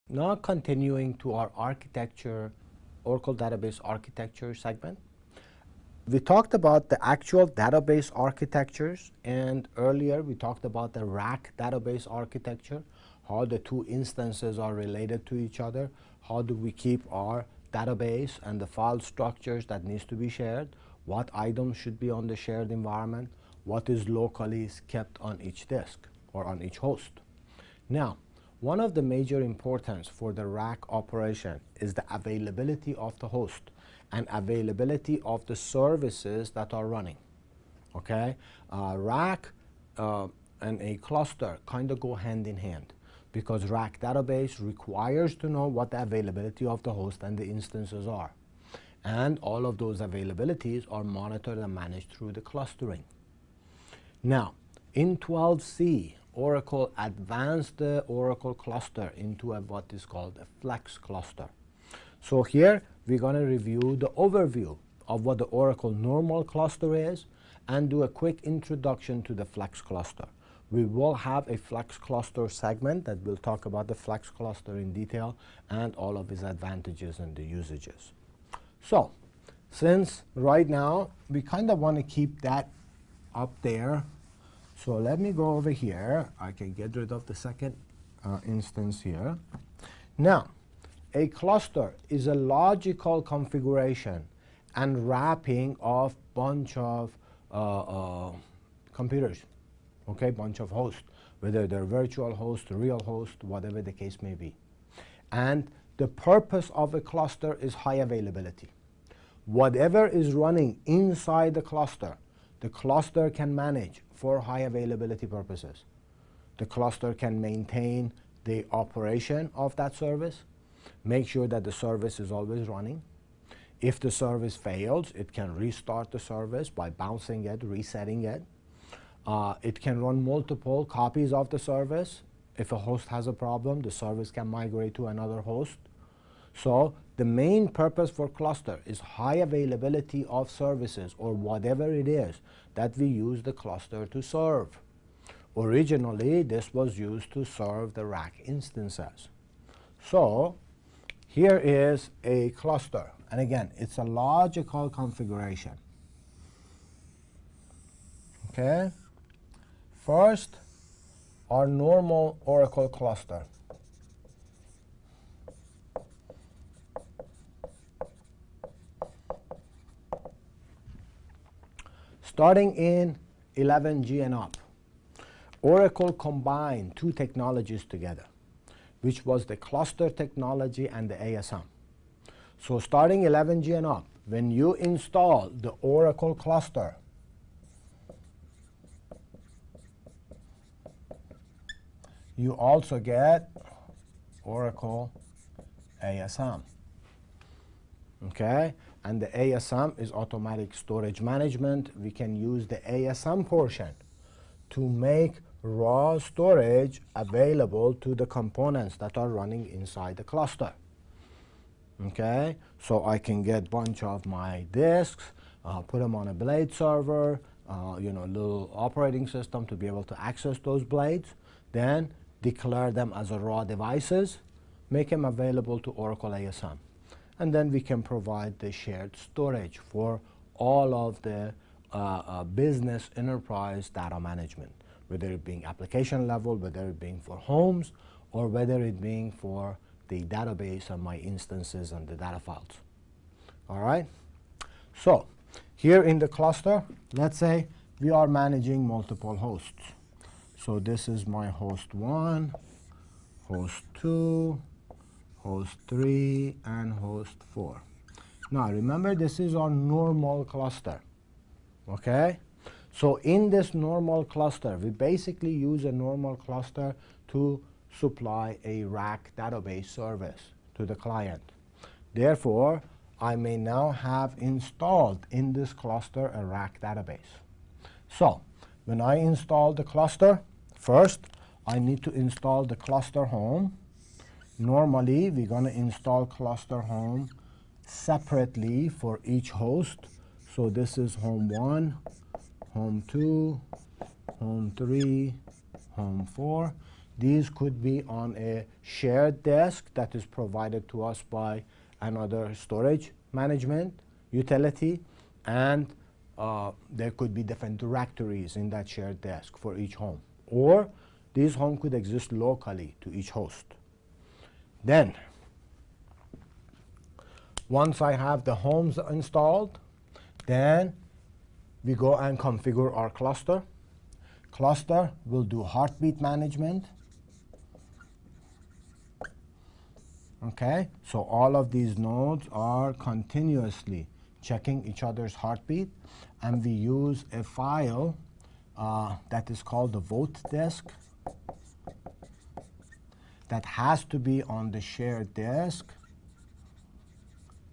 Now continuing to our architecture, Oracle database architecture segment. We talked about the actual database architectures, and earlier we talked about the RAC database architecture, how the two instances are related to each other, how do we keep our database and the file structures that needs to be shared, what items should be on the shared environment, what is locally kept on each disk or on each host. Now, one of the major importance for the RAC operation is the availability of the host and availability of the services that are running. Okay, RAC and a cluster kind of go hand in hand, because RAC database requires to know what the availability of the host and the instances are, and all of those availabilities are monitored and managed through the clustering. Now, in 12c, Oracle advanced the Oracle cluster into what is called a flex cluster. So here we're going to review the overview of what the Oracle normal cluster is and do a quick introduction to the flex cluster. We will have a flex cluster segment that will talk about the flex cluster in detail and all of its advantages and the usages. So since right now we kind of want to keep that up there, so let me go over here. I can get rid of the second instance here. Now, a cluster is a logical configuration and wrapping of bunch of computers, okay, bunch of hosts, whether they're virtual hosts, real hosts, whatever the case may be. And the purpose of a cluster is high availability. Whatever is running inside the cluster can manage for high availability purposes. The cluster can maintain the operation of that service, make sure that the service is always running. If the service fails, it can restart the service by bouncing it, resetting it. It can run multiple copies of the service. If a host has a problem, the service can migrate to another host. So the main purpose for cluster is high availability of services or whatever it is that we use the cluster to serve. Originally, this was used to serve the RAC instances. So here is a cluster, and again, it's a logical configuration. Okay, first, our normal Oracle cluster. Starting in 11G and up, Oracle combined two technologies together, which was the cluster technology and the ASM. So starting 11G and up, when you install the Oracle cluster, you also get Oracle ASM. Okay, and the ASM is automatic storage management. We can use the ASM portion to make raw storage available to the components that are running inside the cluster. Okay, so I can get a bunch of my disks, put them on a blade server, little operating system to be able to access those blades, then declare them as a raw devices, make them available to Oracle ASM. And then we can provide the shared storage for all of the business enterprise data management, whether it being application level, whether it being for homes, or whether it being for the database and my instances and the data files. All right? So here in the cluster, let's say we are managing multiple hosts. So this is my host 1, host 2, host 3, and host 4. Now remember, this is our normal cluster. Okay? So in this normal cluster, we basically use a normal cluster to supply a RAC database service to the client. Therefore, I may now have installed in this cluster a RAC database. So when I install the cluster, first I need to install the cluster home. Normally, we're going to install cluster home separately for each host. So this is home 1, home 2, home 3, home 4. These could be on a shared desk that is provided to us by another storage management utility, and there could be different directories in that shared desk for each home. Or these homes could exist locally to each host. Then, once I have the homes installed, then we go and configure our cluster. Cluster will do heartbeat management. Okay, so all of these nodes are continuously checking each other's heartbeat, and we use a file that is called the vote desk that has to be on the shared desk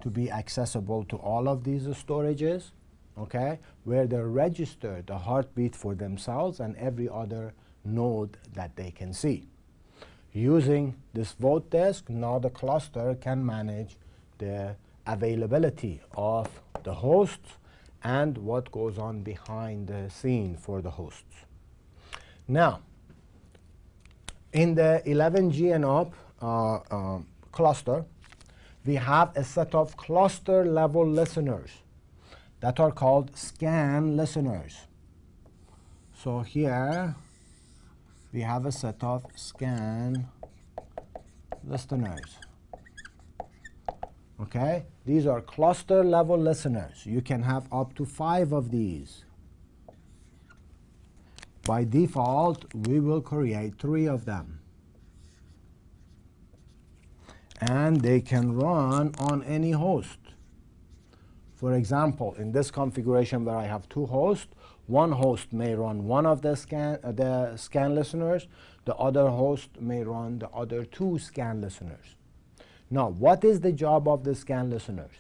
to be accessible to all of these storages, okay, where they register the heartbeat for themselves and every other node that they can see. Using this vote desk, now the cluster can manage the availability of the hosts and what goes on behind the scene for the hosts. Now, in the 11G and up cluster, we have a set of cluster level listeners that are called scan listeners. So here we have a set of scan listeners. Okay, these are cluster level listeners. You can have up to 5 of these. By default, we will create 3 of them. And they can run on any host. For example, in this configuration where I have 2 hosts, one host may run one of the scan listeners, the other host may run the other 2 scan listeners. Now, what is the job of the scan listeners?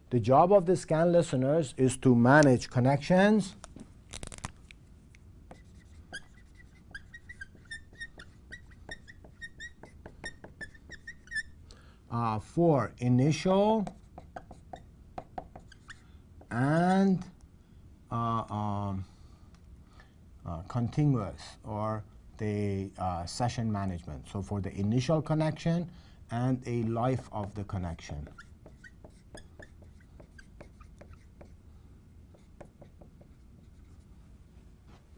The job of the scan listeners is to manage connections, for initial and continuous, or the session management. So for the initial connection and a life of the connection.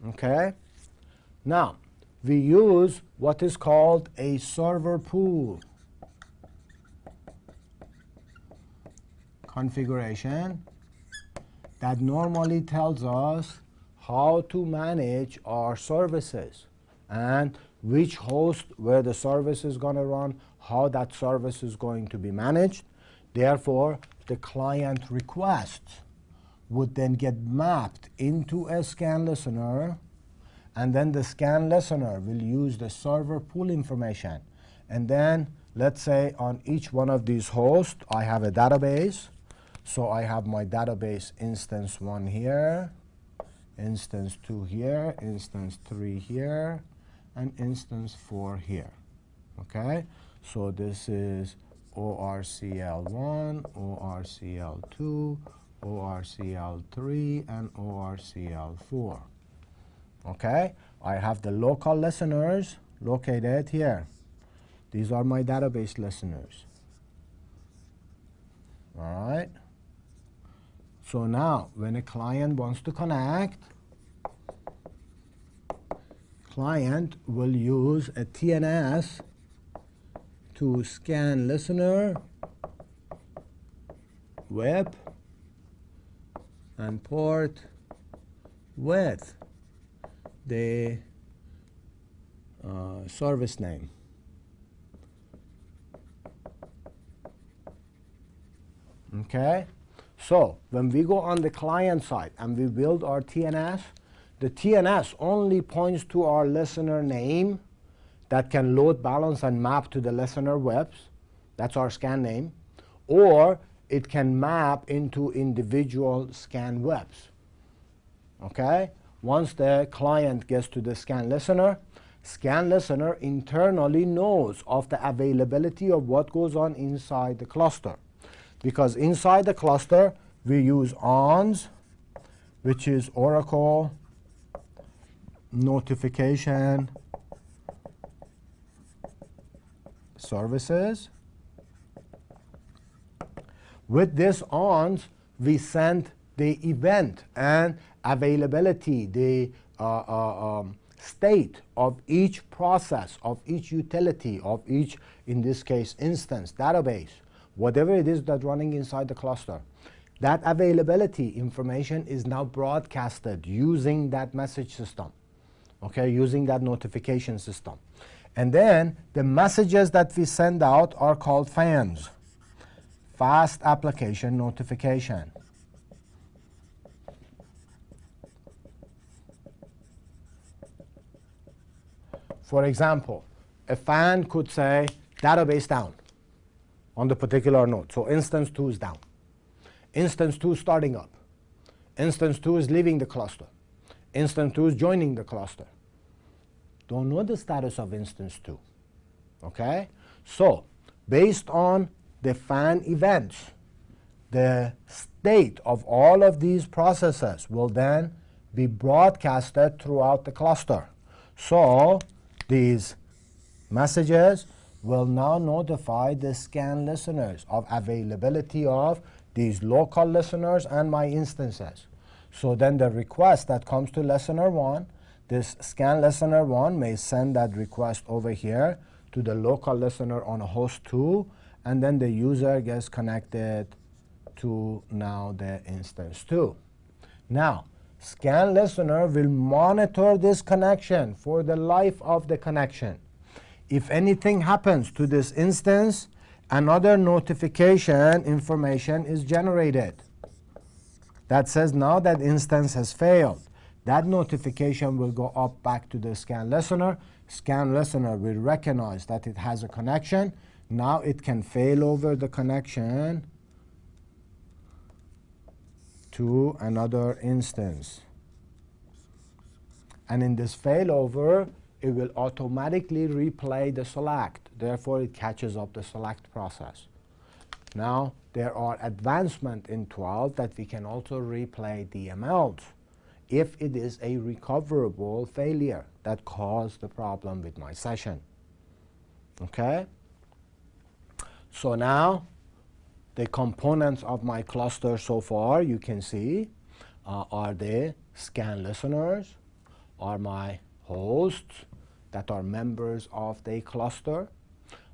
Okay? Now, we use what is called a server pool configuration that normally tells us how to manage our services and which host where the service is going to run, how that service is going to be managed. Therefore, the client requests would then get mapped into a scan listener, and then the scan listener will use the server pool information. And then, let's say on each one of these hosts, I have a database. So I have my database instance 1 here, instance 2 here, instance 3 here, and instance 4 here. Okay? So this is ORCL1, ORCL2, ORCL3, and ORCL4. Okay? I have the local listeners located here. These are my database listeners. All right? So now, when a client wants to connect, client will use a TNS to scan listener, web, and port with the service name. Okay? So when we go on the client side and we build our TNS, the TNS only points to our listener name that can load, balance, and map to the listener webs. That's our scan name. Or it can map into individual scan webs. Okay? Once the client gets to the scan listener internally knows of the availability of what goes on inside the cluster. Because inside the cluster, we use ONS, which is Oracle notification services. With this on, we send the event and availability, the state of each process, of each utility, of each, in this case, instance, database, whatever it is that's running inside the cluster. That availability information is now broadcasted using that message system, okay, using that notification system. And then the messages that we send out are called FANs, Fast Application Notification. For example, a fan could say database down on the particular node. So instance 2 is down. Instance 2 is starting up. Instance 2 is leaving the cluster. Instance 2 is joining the cluster. Don't know the status of instance 2. Okay? So based on the fan events, the state of all of these processes will then be broadcasted throughout the cluster. So these messages will now notify the scan listeners of availability of these local listeners and my instances. So then the request that comes to listener 1, this scan listener 1 may send that request over here to the local listener on host 2, and then the user gets connected to now the instance 2. Now, scan listener will monitor this connection for the life of the connection. If anything happens to this instance, another notification information is generated that says now that instance has failed. That notification will go up back to the scan listener. Scan listener will recognize that it has a connection. Now it can fail over the connection to another instance. And in this failover, it will automatically replay the select. Therefore, it catches up the select process. Now, there are advancements in 12 that we can also replay DMLs if it is a recoverable failure that caused the problem with my session. Okay? So now, the components of my cluster so far, you can see, are the scan listeners, are my hosts that are members of the cluster,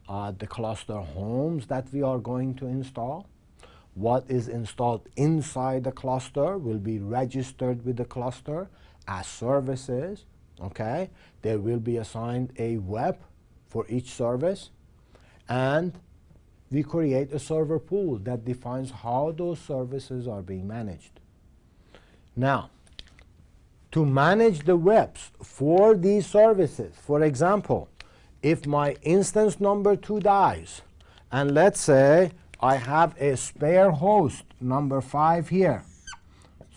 the cluster homes that we are going to install. What is installed inside the cluster will be registered with the cluster as services. Okay? There will be assigned a web for each service, and we create a server pool that defines how those services are being managed. Now, to manage the webs for these services, for example, if my instance number 2 dies, and let's say I have a spare host number 5 here.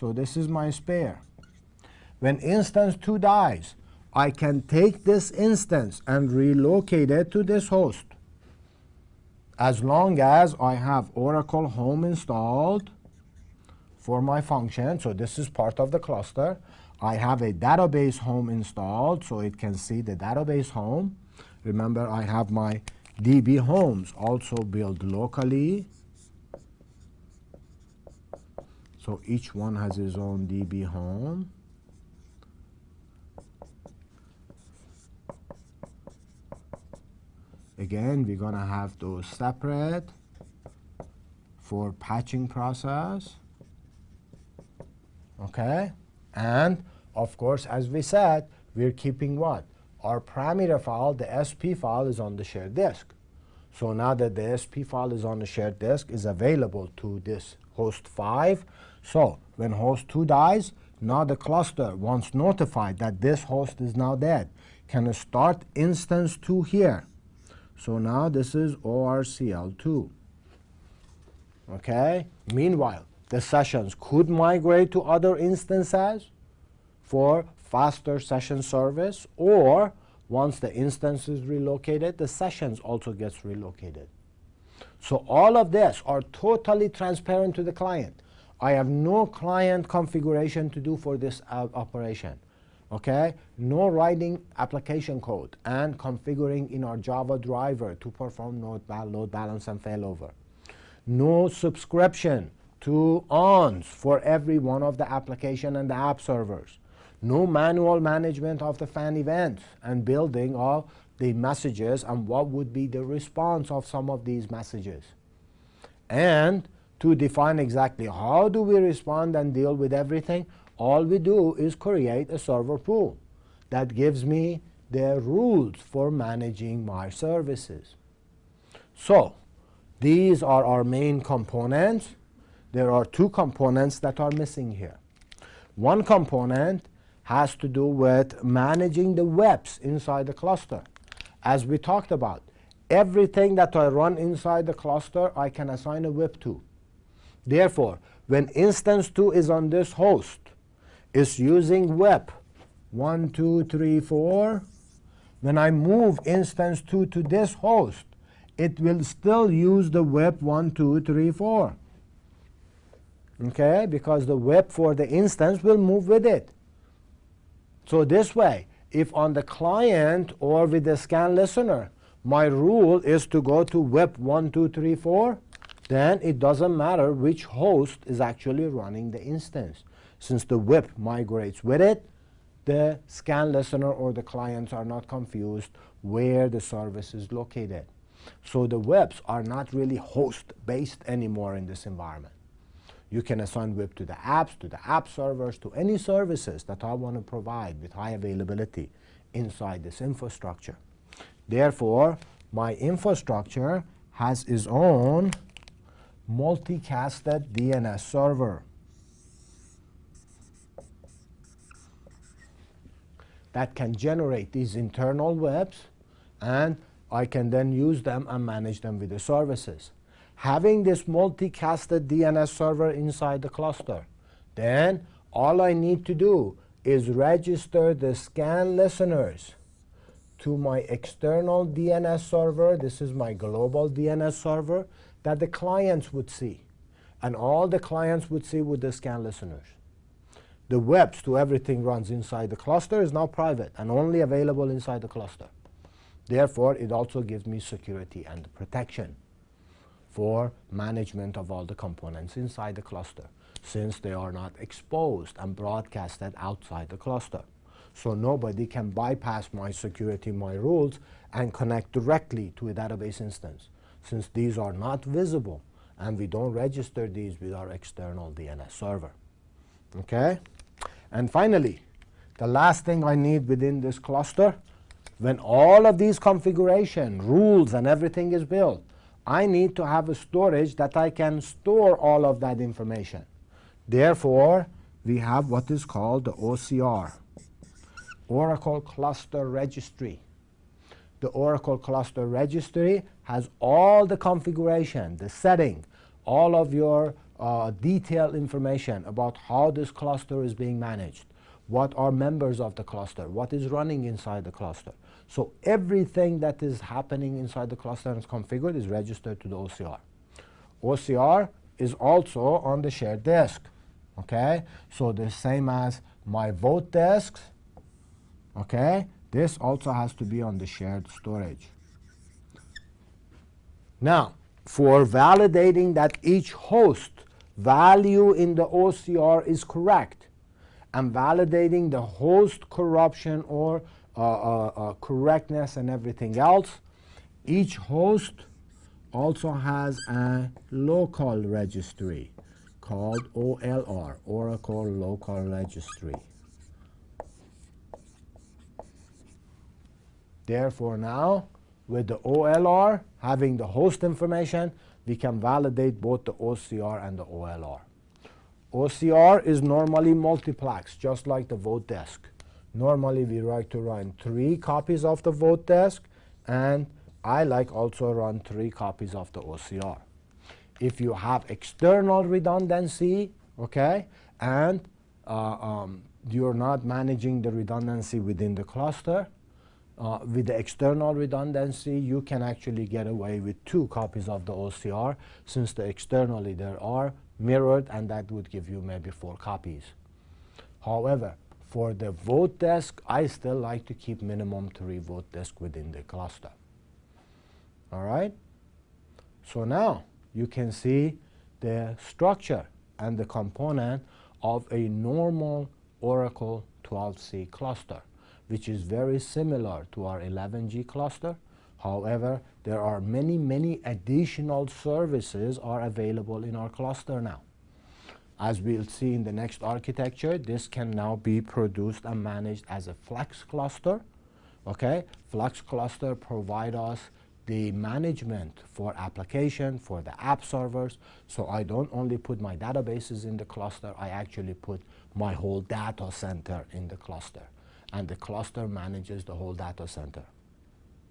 So this is my spare. When instance 2 dies, I can take this instance and relocate it to this host, as long as I have Oracle Home installed for my function. So this is part of the cluster. I have a database home installed, so it can see the database home. Remember, I have my DB homes also built locally. So each one has its own DB home. Again, we're going to have those separate for patching process. Okay? And, of course, as we said, we're keeping what? Our parameter file, the SP file, is on the shared disk. So now that the SP file is on the shared disk, is available to this host 5. So when host 2 dies, now the cluster, once notified that this host is now dead, can start instance 2 here. So now this is ORCL2. Okay? Meanwhile, the sessions could migrate to other instances for faster session service, or once the instance is relocated, the sessions also gets relocated. So all of this are totally transparent to the client. I have no client configuration to do for this operation. Okay, no writing application code and configuring in our Java driver to perform load balance and failover. No subscription to ONS for every one of the application and the app servers. No manual management of the fan events and building of the messages and what would be the response of some of these messages. And to define exactly how do we respond and deal with everything, all we do is create a server pool that gives me the rules for managing my services. So these are our main components. There are two components that are missing here. One component has to do with managing the webs inside the cluster. As we talked about, everything that I run inside the cluster, I can assign a web to. Therefore, when instance 2 is on this host, it's using web 1, 2, 3, 4. When I move instance 2 to this host, it will still use the web 1, 2, 3, 4. Okay, because the web for the instance will move with it. So this way, if on the client or with the scan listener, my rule is to go to web 1, 2, 3, 4, then it doesn't matter which host is actually running the instance. Since the web migrates with it, the scan listener or the clients are not confused where the service is located. So the webs are not really host-based anymore in this environment. You can assign web to the apps, to the app servers, to any services that I want to provide with high availability inside this infrastructure. Therefore, my infrastructure has its own multicasted DNS server that can generate these internal webs, and I can then use them and manage them with the services. Having this multicasted DNS server inside the cluster, then all I need to do is register the scan listeners to my external DNS server. This is my global DNS server that the clients would see. And all the clients would see with the scan listeners. The webs to everything runs inside the cluster is now private and only available inside the cluster. Therefore, it also gives me security and protection for management of all the components inside the cluster, since they are not exposed and broadcasted outside the cluster. So nobody can bypass my security, my rules, and connect directly to a database instance, since these are not visible and we don't register these with our external DNS server. Okay? And finally, the last thing I need within this cluster, when all of these configuration, rules, and everything is built, I need to have a storage that I can store all of that information. Therefore, we have what is called the OCR, Oracle Cluster Registry. The Oracle Cluster Registry has all the configuration, the setting, all of your detailed information about how this cluster is being managed, what are members of the cluster, what is running inside the cluster. So everything that is happening inside the cluster and is configured is registered to the OCR. OCR is also on the shared disk. Okay, so the same as my vote disks. Okay, this also has to be on the shared storage. Now, for validating that each host value in the OCR is correct, and validating the host corruption or correctness and everything else, each host also has a local registry called OLR, Oracle Local Registry. Therefore now, with the OLR having the host information, we can validate both the OCR and the OLR. OCR is normally multiplex, just like the vote disk. Normally we like to run 3 copies of the vote disk, and I like also run 3 copies of the OCR. If you have external redundancy, okay, and you're not managing the redundancy within the cluster, with the external redundancy, you can actually get away with 2 copies of the OCR, since the externally there are mirrored, and that would give you maybe 4 copies. However, For the vote desk, I still like to keep minimum 3 vote desks within the cluster. All right? So now you can see the structure and the component of a normal Oracle 12c cluster, which is very similar to our 11G cluster. However, there are many additional services are available in our cluster now. As we'll see in the next architecture, this can now be produced and managed as a flex cluster. Okay, flex cluster provide us the management for application, for the app servers. So I don't only put my databases in the cluster, I actually put my whole data center in the cluster. And the cluster manages the whole data center.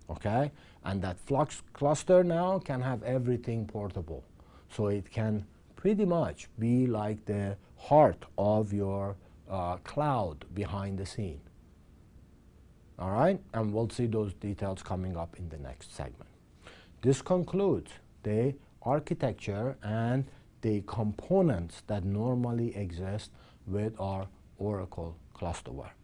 Okay, and that flex cluster now can have everything portable. So it can pretty much be like the heart of your cloud behind the scene. All right, and we'll see those details coming up in the next segment. This concludes the architecture and the components that normally exist with our Oracle clusterware.